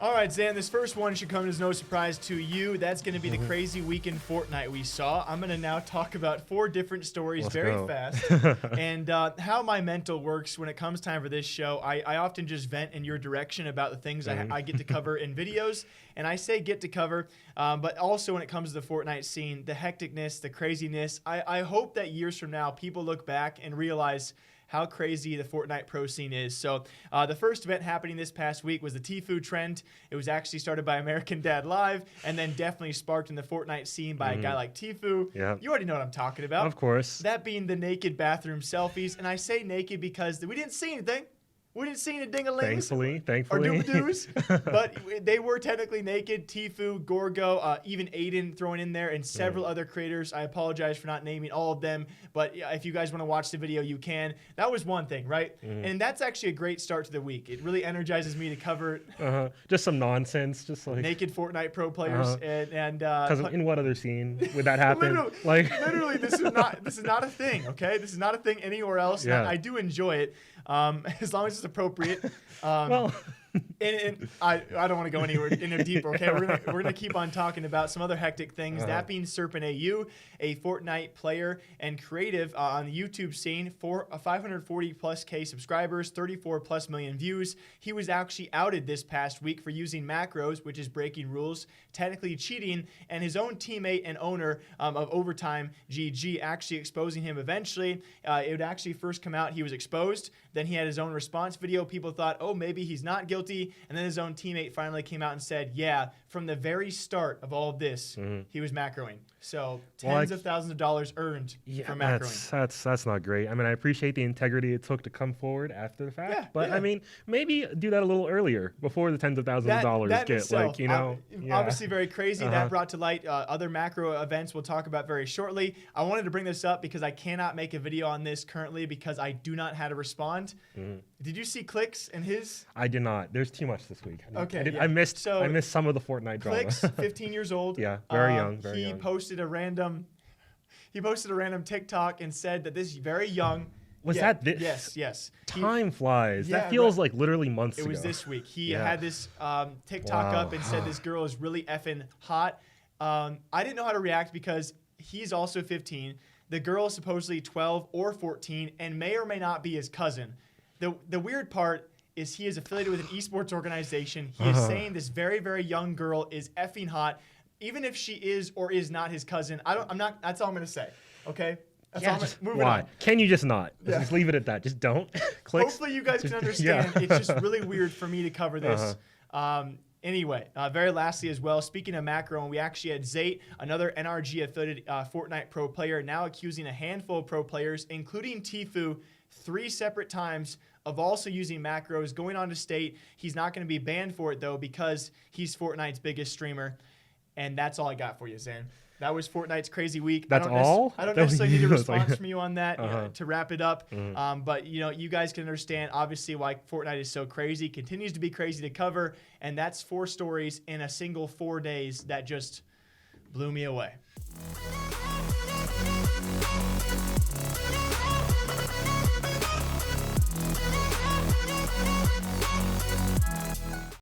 All right, Zan, this first one should come as no surprise to you. That's going to be the crazy week in Fortnite we saw. I'm going to now talk about 4 different stories fast and how my mental works when it comes time for this show. I often just vent in your direction about the things I get to cover in videos, and I say get to cover, but also when it comes to the Fortnite scene, the hecticness, the craziness. I hope that years from now, people look back and realize how crazy the Fortnite pro scene is. So the first event happening this past week was the Tfue trend. It was actually started by American Dad Live and then definitely sparked in the Fortnite scene by a guy like Tfue. Yep. You already know what I'm talking about. Of course. That being the naked bathroom selfies. And I say naked because we didn't see anything. We didn't see any ding-a-lings Thankfully. or doobie-doos, but they were technically naked. Tfue, Gorgo, even Aiden thrown in there, and several other creators. I apologize for not naming all of them, but if you guys want to watch the video, you can. That was one thing, right? And that's actually a great start to the week. It really energizes me to cover just some nonsense, just like naked Fortnite pro players and because in what other scene would that happen? literally, this is not a thing. Okay, this is not a thing anywhere else. Yeah. I do enjoy it. As long as it's appropriate. Well, and I don't want to go anywhere deeper. Okay, we're gonna keep on talking about some other hectic things. That being SerpentAU, a Fortnite player and creative on the YouTube scene, for 540 plus K subscribers, 34 plus million views. He was actually outed this past week for using macros, which is breaking rules, technically cheating, and his own teammate and owner of Overtime, GG, actually exposing him eventually. It would actually first come out he was exposed. Then he had his own response video. People thought, oh, maybe he's not guilty. And then his own teammate finally came out and said, yeah, from the very start of all of this, he was macroing. So tens of thousands of dollars earned from macroing. That's not great. I mean, I appreciate the integrity it took to come forward after the fact, but I mean, maybe do that a little earlier before the tens of thousands of dollars get itself, like, you know. Obviously very crazy. That brought to light other macro events we'll talk about very shortly. I wanted to bring this up because I cannot make a video on this currently because I do not have to respond. Did you see Clix and his? I did not. There's too much this week. I missed some of the Fortnite drama. Clix, 15 years old. Yeah, very young. He posted a random TikTok and said that this very young. Was that this? Yes. Time flies. That feels like literally months ago. It was this week. He had this TikTok up and said this girl is really effing hot. I didn't know how to react because he's also 15. The girl is supposedly 12 or 14 and may or may not be his cousin. The weird part is he is affiliated with an esports organization. He is saying this very, very young girl is effing hot, even if she is or is not his cousin. I'm not. That's all I'm gonna say. Okay. Moving on. Can you just not? Just leave it at that. Just don't. Hopefully you guys can understand. It's just really weird for me to cover this. Anyway, very lastly as well, speaking of macro, and we actually had Zayt, another NRG affiliated Fortnite pro player, now accusing a handful of pro players, including Tfue, 3 separate times of also using macros, going on to state he's not going to be banned for it, though, because he's Fortnite's biggest streamer. And that's all I got for you, Zan. That was Fortnite's crazy week. That's all? I don't necessarily need a response from you on that to wrap it up. But, you guys can understand, obviously, why Fortnite is so crazy, continues to be crazy to cover. And that's 4 stories in a single 4 days that just blew me away.